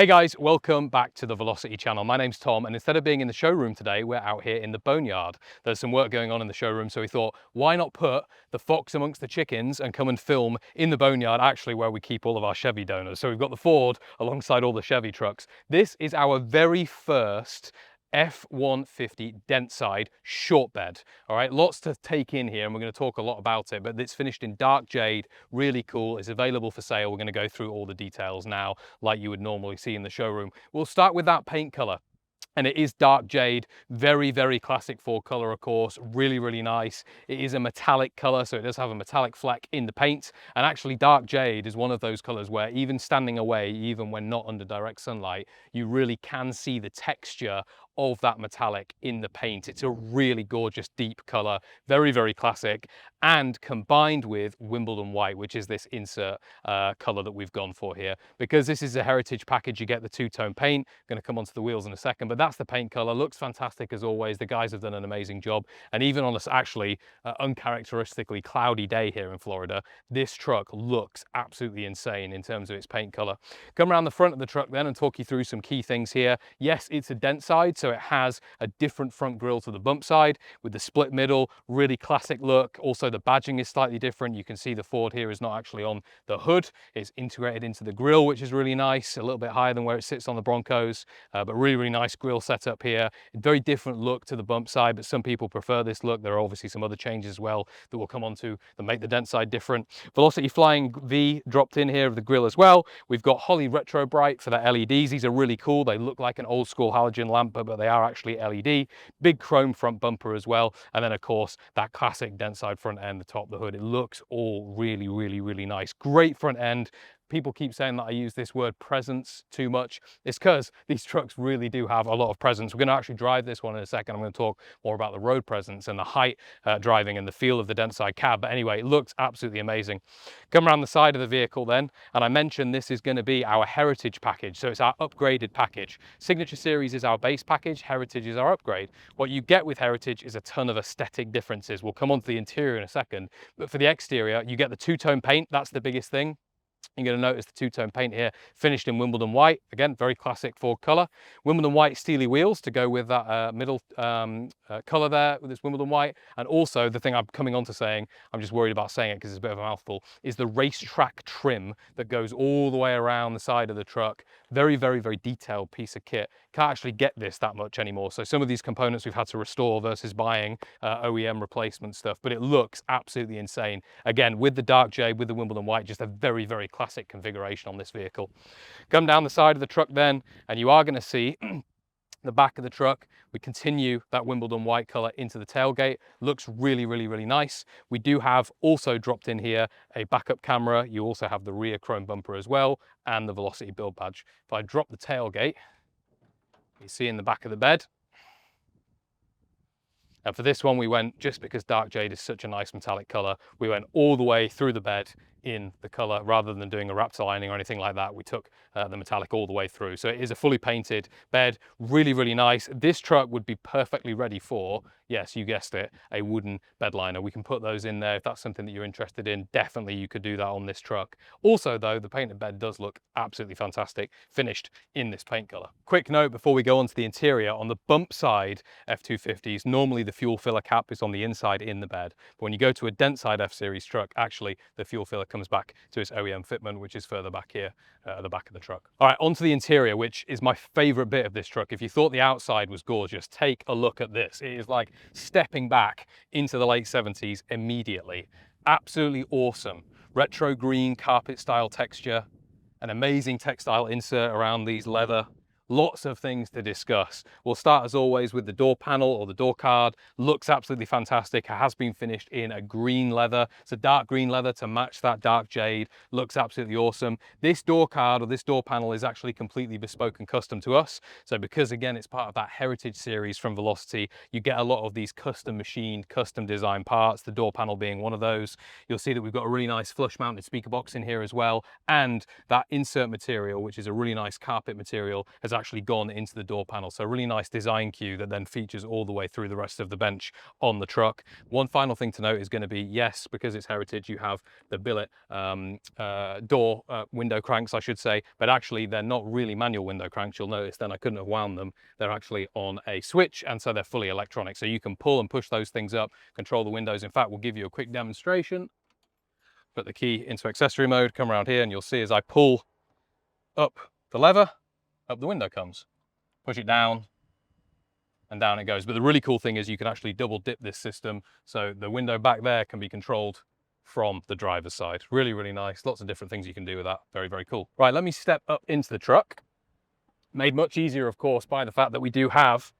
Hey guys, welcome back to the Velocity channel. My name's Tom, and instead of being in the showroom today, we're out here in the boneyard. There's some work going on in the showroom, so we thought, why not put the fox amongst the chickens and come and film in the boneyard, actually where we keep all of our Chevy donors. So we've got the Ford alongside all the Chevy trucks. This is our very first F-150 Dentside short bed. All right, lots to take in here, and we're going to talk a lot about it, but it's finished in dark jade, really cool. It's available for sale. We're going to go through all the details now, like you would normally see in the showroom. We'll start with that paint color. And it is dark jade, very classic Ford color, of course, really nice. It is a metallic color, so it does have a metallic fleck in the paint. And actually dark jade is one of those colors where even standing away, even when not under direct sunlight, you really can see the texture of that metallic in the paint. It's a really gorgeous deep color, very classic, and combined with Wimbledon white, which is this insert color that we've gone for here. Because this is a heritage package, you get the two-tone paint. I'm going to come onto the wheels in a second, but that's the paint color. Looks fantastic as always. The guys have done an amazing job, and even on this actually uncharacteristically cloudy day here in Florida, this truck looks absolutely insane in terms of its paint color. Come around the front of the truck then and talk you through some key things here. Yes, it's a Dentside, so it has a different front grille to the bump side with the split middle, really classic look. Also the badging is slightly different. You can see the Ford here is not actually on the hood. It's integrated into the grille, which is really nice, a little bit higher than where it sits on the Broncos, but really nice grille setup here. Very different look to the bump side, but some people prefer this look. There are obviously some other changes as well that we'll come on to that make the Dentside different. Velocity Flying V dropped in here of the grille as well. We've got Holly Retro Bright for the LEDs. These are really cool. They look like an old school halogen lamp, but they are actually LED. Big chrome front bumper as well. And then of course that classic Dentside front end, the top, the hood. It looks all really nice. Great front end. People keep saying that I use this word presence too much. It's because these trucks really do have a lot of presence. We're going to actually drive this one in a second. I'm going to talk more about the road presence and the height driving and the feel of the Dentside cab. But anyway, it looks absolutely amazing. Come around the side of the vehicle then, and I mentioned this is going to be our heritage package. So it's our upgraded package. Signature Series is our base package. Heritage is our upgrade. What you get with Heritage is a ton of aesthetic differences. We'll come on to the interior in a second. But for the exterior, you get the two-tone paint. That's the biggest thing. You're going to notice the two-tone paint here, finished in Wimbledon white. Again, very classic Ford color. Wimbledon white steely wheels to go with that middle color there with this Wimbledon white. And also the thing I'm coming on to saying, I'm just worried about saying it because it's a bit of a mouthful, is the racetrack trim that goes all the way around the side of the truck. Very detailed piece of kit. Can't actually get this that much anymore. So some of these components we've had to restore versus buying OEM replacement stuff, but it looks absolutely insane. Again, with the dark jade, with the Wimbledon white, just a very classic configuration on this vehicle. Come down the side of the truck then, and you are going to see the back of the truck. We continue that Wimbledon white color into the tailgate. Looks really nice. We do have also dropped in here a backup camera. You also have the rear chrome bumper as well, and the Velocity build badge. If I drop the tailgate, you see in the back of the bed. And for this one, we went, just because dark jade is such a nice metallic color, we went all the way through the bed in the color rather than doing a raptor lining or anything like that. We took the metallic all the way through. So it is a fully painted bed, really nice. This truck would be perfectly ready for, yes, you guessed it, a wooden bed liner. We can put those in there if that's something that you're interested in. Definitely you could do that on this truck. Also though, the painted bed does look absolutely fantastic, finished in this paint color. Quick note before we go on to the interior, on the bump side F-250s, normally the fuel filler cap is on the inside in the bed. But when you go to a Dentside F-Series truck, actually the fuel filler comes back to its OEM fitment, which is further back here at the back of the truck. All right, onto the interior, which is my favorite bit of this truck. If you thought the outside was gorgeous, take a look at this. It is like stepping back into the late 70s immediately. Absolutely awesome. Retro green carpet style texture, an amazing textile insert around these leather. Lots of things to discuss. We'll start as always with the door panel or the door card. Looks absolutely fantastic. It has been finished in a green leather. It's a dark green leather to match that dark jade. Looks absolutely awesome. This door card or this door panel is actually completely bespoke and custom to us. So because again, it's part of that heritage series from Velocity, you get a lot of these custom machined, custom designed parts, the door panel being one of those. You'll see that we've got a really nice flush mounted speaker box in here as well. And that insert material, which is a really nice carpet material, has actually gone into the door panel. So a really nice design cue that then features all the way through the rest of the bench on the truck. One final thing to note is going to be, yes, because it's heritage, you have the billet window cranks, I should say, but actually they're not really manual window cranks. You'll notice then I couldn't have wound them. They're actually on a switch, and so they're fully electronic. So you can pull and push those things up, control the windows. In fact, we'll give you a quick demonstration. Put the key into accessory mode, come around here, and you'll see as I pull up the lever, up the window comes. Push it down, and down it goes. But the really cool thing is you can actually double dip this system, so the window back there can be controlled from the driver's side. Really, really nice. Lots of different things you can do with that. Very, very cool. Right, let me step up into the truck. Made much easier, of course, by the fact that we do have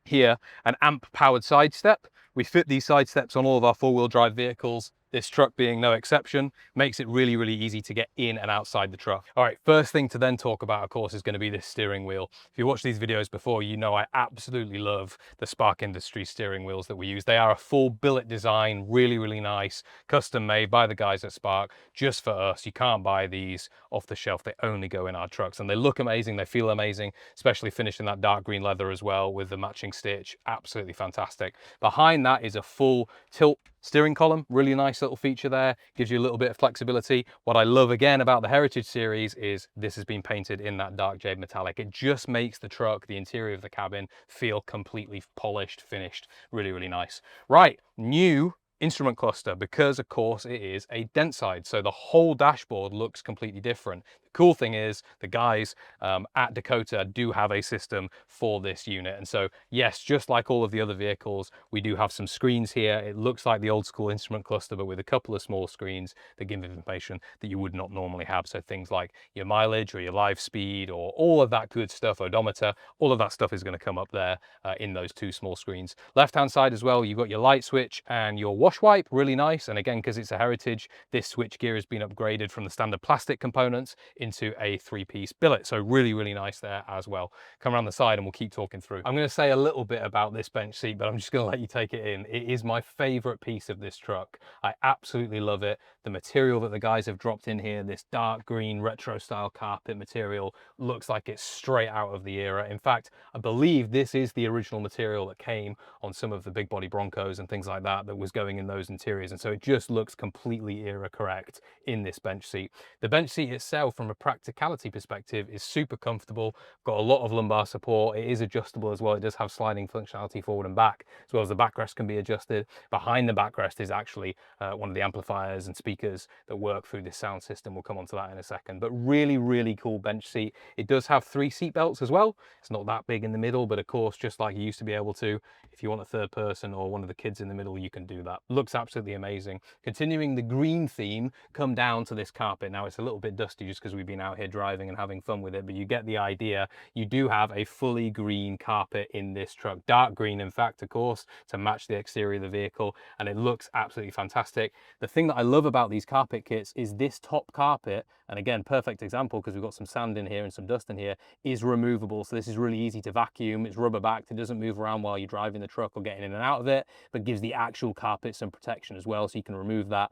here an amp powered side step. We fit these side steps on all of our four-wheel drive vehicles. This truck being no exception, makes it really, really easy to get in and outside the truck. All right, first thing to then talk about, of course, is going to be this steering wheel. If you watched these videos before, you know I absolutely love the Spark Industries steering wheels that we use. They are a full billet design, really, really nice, custom made by the guys at Spark, just for us. You can't buy these off the shelf. They only go in our trucks, and they look amazing. They feel amazing, especially finished in that dark green leather as well with the matching stitch. Absolutely fantastic. Behind that is a full tilt steering column, really nice little feature there, gives you a little bit of flexibility. What I love again about the Heritage series is this has been painted in that dark jade metallic. It just makes the truck, the interior of the cabin, feel completely polished, finished, really, really nice. Right, new instrument cluster, because of course it is a Dentside, so the whole dashboard looks completely different. The cool thing is the guys at Dakota do have a system for this unit, and so yes, just like all of the other vehicles, we do have some screens here. It looks like the old school instrument cluster, but with a couple of small screens that give information that you would not normally have. So things like your mileage or your live speed or all of that good stuff, odometer, all of that stuff is going to come up there in those two small screens. Left hand side as well, you've got your light switch and your wash wipe, really nice. And again, because it's a Heritage, this switch gear has been upgraded from the standard plastic components into a 3-piece billet. So really, really nice there as well. Come around the side and we'll keep talking through. I'm going to say a little bit about this bench seat, but I'm just going to let you take it in. It is my favorite piece of this truck. I absolutely love it. The material that the guys have dropped in here, this dark green retro style carpet material, looks like it's straight out of the era. In fact, I believe this is the original material that came on some of the big body Broncos and things like that was going in those interiors, and so it just looks completely era correct in this bench seat. The bench seat itself, from a practicality perspective, is super comfortable, got a lot of lumbar support. It is adjustable as well. It does have sliding functionality forward and back, as well as the backrest can be adjusted. Behind the backrest is actually one of the amplifiers and speakers that work through this sound system. We'll come on to that in a second, but really, really cool bench seat. It does have 3 seat belts as well. It's not that big in the middle, but of course, just like you used to be able to, if you want a third person or one of the kids in the middle, you can do that. Looks absolutely amazing. Continuing the green theme, come down to this carpet. Now it's a little bit dusty just because we've been out here driving and having fun with it, but you get the idea. You do have a fully green carpet in this truck, dark green in fact, of course, to match the exterior of the vehicle, and it looks absolutely fantastic. The thing that I love about these carpet kits is this top carpet, and again, perfect example because we've got some sand in here and some dust in here, is removable. So this is really easy to vacuum. It's rubber backed. It doesn't move around while you're driving the truck or getting in and out of it, but gives the actual carpet some protection as well. So you can remove that,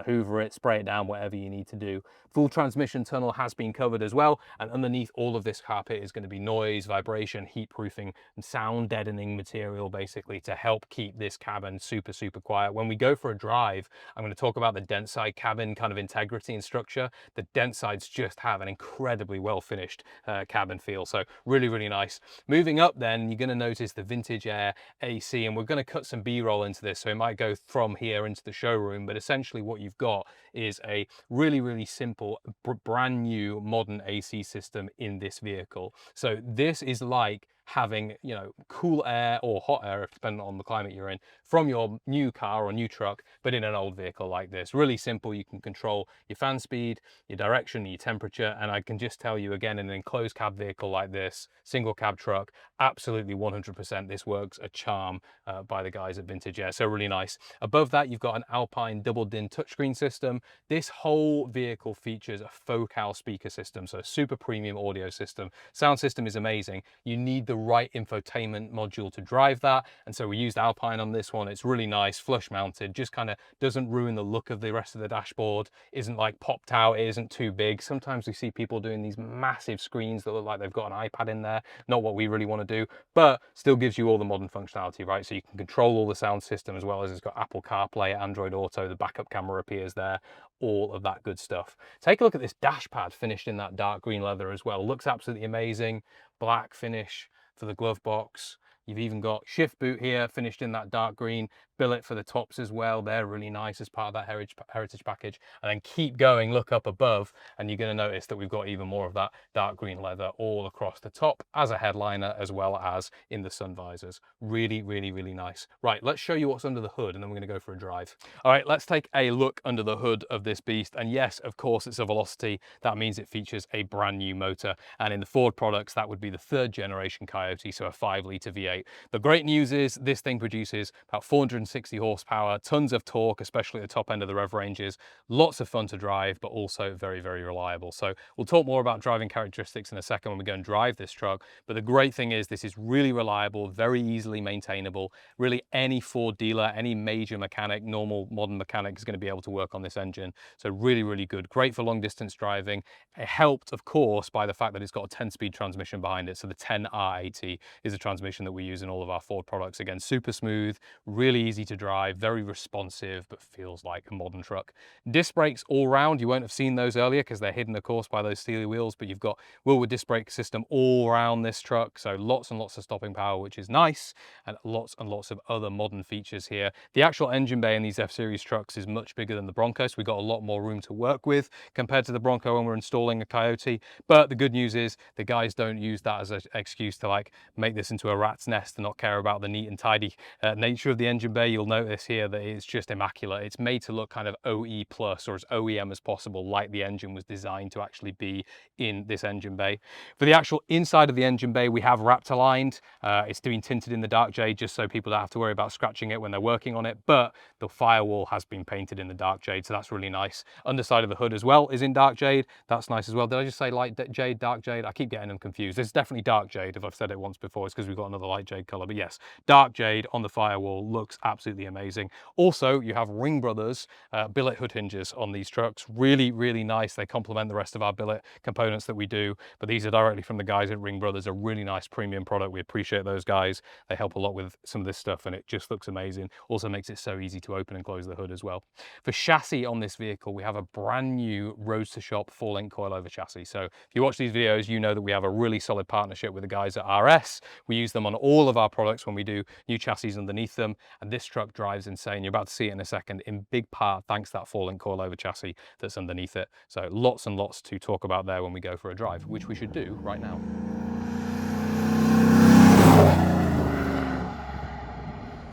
hoover it, spray it down, whatever you need to do. Full transmission tunnel has been covered as well. And underneath all of this carpet is going to be noise, vibration, heat proofing, and sound deadening material, basically to help keep this cabin super, super quiet. When we go for a drive, I'm going to talk about the Dentside cabin kind of integrity and structure. The Dentsides just have an incredibly well finished cabin feel. So really, really nice. Moving up then, you're going to notice the vintage air AC, and we're going to cut some B-roll into this. So it might go from here into the showroom, but essentially what you've got is a really, really simple, brand new modern AC system in this vehicle. So this is like having, you know, cool air or hot air, depending on the climate you're in, from your new car or new truck, but in an old vehicle like this. Really simple. You can control your fan speed, your direction, your temperature, and I can just tell you again, in an enclosed cab vehicle like this, single cab truck, absolutely 100% this works a charm by the guys at Vintage Air. So really nice. Above that, you've got an Alpine double DIN touchscreen system. This whole vehicle features a Focal speaker system, so a super premium audio system. Sound system is amazing. You need the the right infotainment module to drive that. And so we used Alpine on this one. It's really nice, flush mounted, just kind of doesn't ruin the look of the rest of the dashboard, isn't like popped out, it isn't too big. Sometimes we see people doing these massive screens that look like they've got an iPad in there, not what we really want to do, but still gives you all the modern functionality, right? So you can control all the sound system, as well as it's got Apple CarPlay, Android Auto, the backup camera appears there, all of that good stuff. Take a look at this dash pad finished in that dark green leather as well. Looks absolutely amazing. Black finish for the glove box. You've even got shift boot here finished in that dark green, billet for the tops as well. They're really nice as part of that heritage package. And then keep going, look up above, and you're going to notice that we've got even more of that dark green leather all across the top as a headliner, as well as in the sun visors. Really, really, really nice. Right, let's show you what's under the hood, and then we're going to go for a drive. All right, let's take a look under the hood of this beast. And yes, of course, it's a Velocity. That means it features a brand new motor. And in the Ford products, that would be the 3rd generation Coyote, so a 5-litre V8. The great news is this thing produces about 460 horsepower, tons of torque, especially at the top end of the rev ranges, lots of fun to drive, but also very, very reliable. So we'll talk more about driving characteristics in a second when we go and drive this truck. But the great thing is this is really reliable, very easily maintainable. Really any Ford dealer, any major mechanic, normal modern mechanic is going to be able to work on this engine. So really, really good. Great for long distance driving. It helped, of course, by the fact that it's got a 10-speed transmission behind it. So the 10R80 is a transmission that we use in all of our Ford products. Again, super smooth, really easy to drive, very responsive, but feels like a modern truck. Disc brakes all round. You won't have seen those earlier because they're hidden, of course, by those steely wheels, but you've got wheel with disc brake system all around this truck. So lots and lots of stopping power, which is nice, and lots of other modern features here. The actual engine bay in these F-Series trucks is much bigger than the Bronco, so we've got a lot more room to work with compared to the Bronco when we're installing a Coyote. But the good news is the guys don't use that as an excuse to like make this into a rat's nest and not care about the neat and tidy nature of the engine bay. You'll notice here that it's just immaculate. It's made to look kind of OE plus or as OEM as possible, like the engine was designed to actually be in this engine bay. For the actual inside of the engine bay, we have wrapped aligned. It's been tinted in the dark jade just so people don't have to worry about scratching it when they're working on it, but the firewall has been painted in the dark jade, so that's really nice. Underside of the hood as well is in dark jade. That's nice as well. Did I just say light jade, dark jade? I keep getting them confused. It's definitely dark jade. If I've said it once before, it's because we've got another light jade color, but yes, dark jade on the firewall looks absolutely amazing. Also, you have Ring Brothers billet hood hinges on these trucks. Really, really nice. They complement the rest of our billet components that we do, but these are directly from the guys at Ring Brothers. A really nice premium product. We appreciate those guys. They help a lot with some of this stuff, and it just looks amazing. Also makes it so easy to open and close the hood as well. For chassis on this vehicle, we have a brand new Roads to Shop 4-link coilover chassis. So if you watch these videos, you know that we have a really solid partnership with the guys at RS. We use them on all of our products when we do new chassis underneath them, and this truck drives insane. You're about to see it in a second, in big part thanks to that 4-link coilover chassis that's underneath it. So lots and lots to talk about there when we go for a drive, which we should do right now.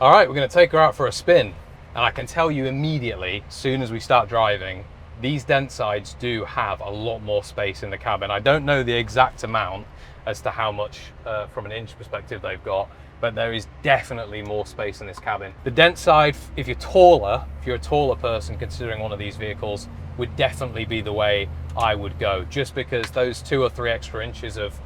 All right, we're going to take her out for a spin, and I can tell you immediately, as soon as we start driving, these Dentsides do have a lot more space in the cabin. I don't know the exact amount as to how much from an inch perspective they've got, but there is definitely more space in this cabin. The Dentside, if you're a taller person considering one of these vehicles, would definitely be the way I would go, just because those 2 or 3 extra inches of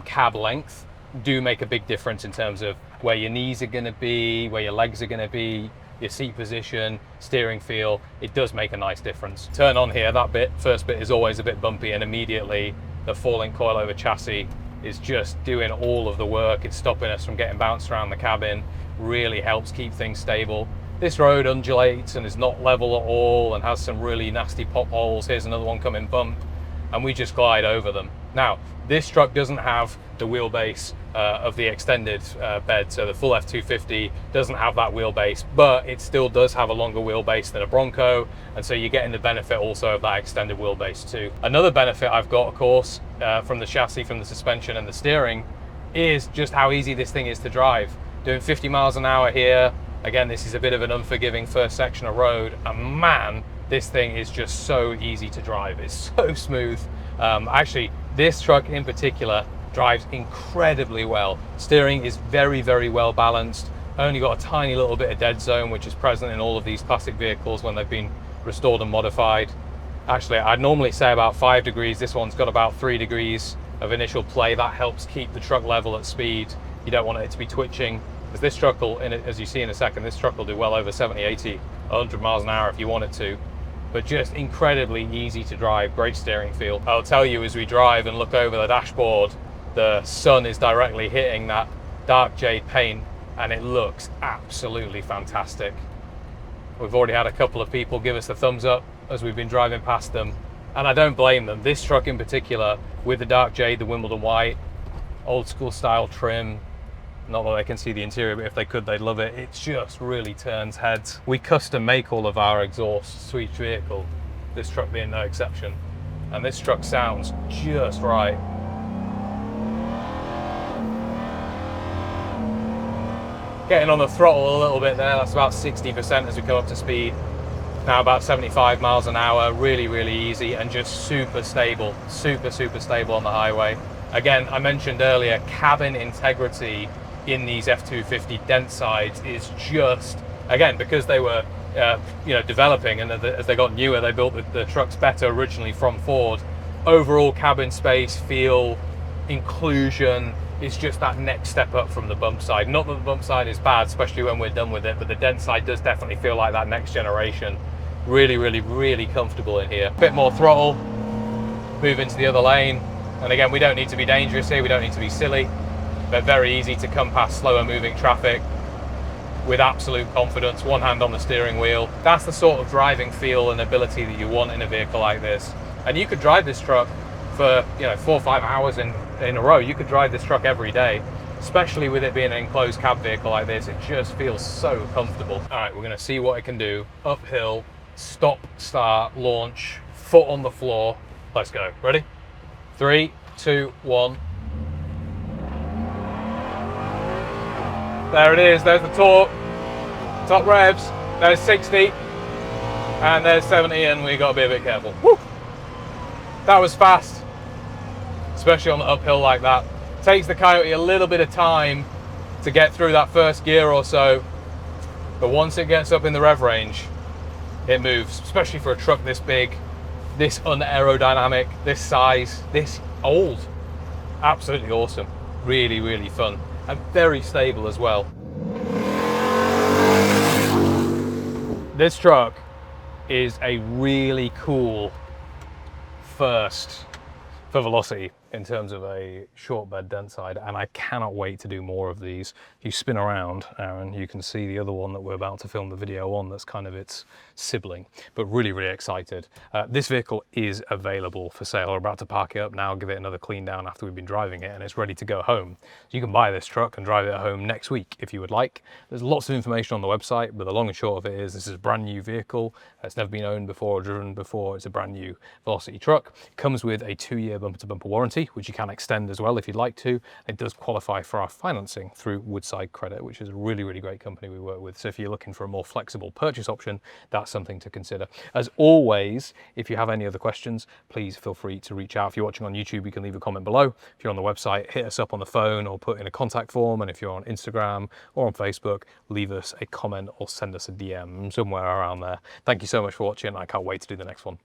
cab length do make a big difference in terms of where your knees are going to be, where your legs are going to be, your seat position, steering feel. It does make a nice difference. Turn on here, that bit, first bit is always a bit bumpy, and immediately the 4-link coilover chassis is just doing all of the work. It's stopping us from getting bounced around the cabin, really helps keep things stable. This road undulates and is not level at all and has some really nasty pop holes. Here's another one coming bump, and we just glide over them. Now, this truck doesn't have the wheelbase of the extended bed, so the full F-150 doesn't have that wheelbase, but it still does have a longer wheelbase than a Bronco, and so you're getting the benefit also of that extended wheelbase too. Another benefit I've got, of course, from the chassis, from the suspension and the steering, is just how easy this thing is to drive. Doing 50 miles an hour here, again, this is a bit of an unforgiving first section of road, and man, this thing is just so easy to drive. It's so smooth. Actually, this truck in particular drives incredibly well. Steering is very, very well balanced. Only got a tiny little bit of dead zone, which is present in all of these classic vehicles when they've been restored and modified. Actually, I'd normally say about 5 degrees. This one's got about 3 degrees. of initial play. That helps keep the truck level at speed. You don't want it to be twitching, because this truck will, as you see in a second, this truck will do well over 70, 80, 100 miles an hour if you want it to. But just incredibly easy to drive, great steering feel. I'll tell you, as we drive and look over the dashboard, the sun is directly hitting that dark jade paint, and it looks absolutely fantastic. We've already had a couple of people give us the thumbs up as we've been driving past them, and I don't blame them. This truck in particular, with the dark jade, the Wimbledon white, old school style trim, not that they can see the interior, but if they could, they'd love it. It just really turns heads. We custom make all of our exhausts to each vehicle, this truck being no exception, and this truck sounds just right. Getting on the throttle a little bit there, that's about 60% as we come up to speed. Now about 75 miles an hour, really, really easy and just super stable, super stable on the highway. Again, I mentioned earlier, cabin integrity in these F-150 Dentsides is just, again, because they were developing, and as they got newer, they built the trucks better originally from Ford. Overall cabin space, feel, inclusion, is just that next step up from the bump side. Not that the bump side is bad, especially when we're done with it, but the Dentside does definitely feel like that next generation. Really comfortable in here. Bit more throttle, move into the other lane. And again, we don't need to be dangerous here, we don't need to be silly, but very easy to come past slower moving traffic with absolute confidence, one hand on the steering wheel. That's the sort of driving feel and ability that you want in a vehicle like this. And you could drive this truck for 4 or 5 hours in a row. You could drive this truck every day, especially with it being an enclosed cab vehicle like this. It just feels so comfortable. All right, we're gonna see what it can do. Uphill, stop, start, launch, foot on the floor. Let's go. Ready? 3, 2, 1. There it is, there's the torque. Top revs, there's 60, and there's 70, and we got to be a bit careful. Woo! That was fast, especially on the uphill like that. Takes the Coyote a little bit of time to get through that first gear or so, but once it gets up in the rev range, it moves, especially for a truck this big, this unaerodynamic, this size, this old. Absolutely awesome. Really fun, and very stable as well. This truck is a really cool first for Velocity in terms of a short bed Dentside, and I cannot wait to do more of these. If you spin around, Aaron, you can see the other one that we're about to film the video on that's kind of its sibling, but really excited. This vehicle is available for sale. We're about to park it up now, give it another clean down after we've been driving it, and it's ready to go home. So you can buy this truck and drive it at home next week if you would like. There's lots of information on the website, but the long and short of it is this is a brand new vehicle. It's never been owned before or driven before. It's a brand new Velocity truck. It comes with a 2-year bumper-to-bumper warranty, which you can extend as well if you'd like to. It does qualify for our financing through Woodside Credit, which is a really great company we work with. So if you're looking for a more flexible purchase option, that's something to consider. As always, if you have any other questions, please feel free to reach out. If you're watching on YouTube, you can leave a comment below. If you're on the website, hit us up on the phone or put in a contact form. And if you're on Instagram or on Facebook, leave us a comment or send us a DM somewhere around there. Thank you so much for watching. I can't wait to do the next one.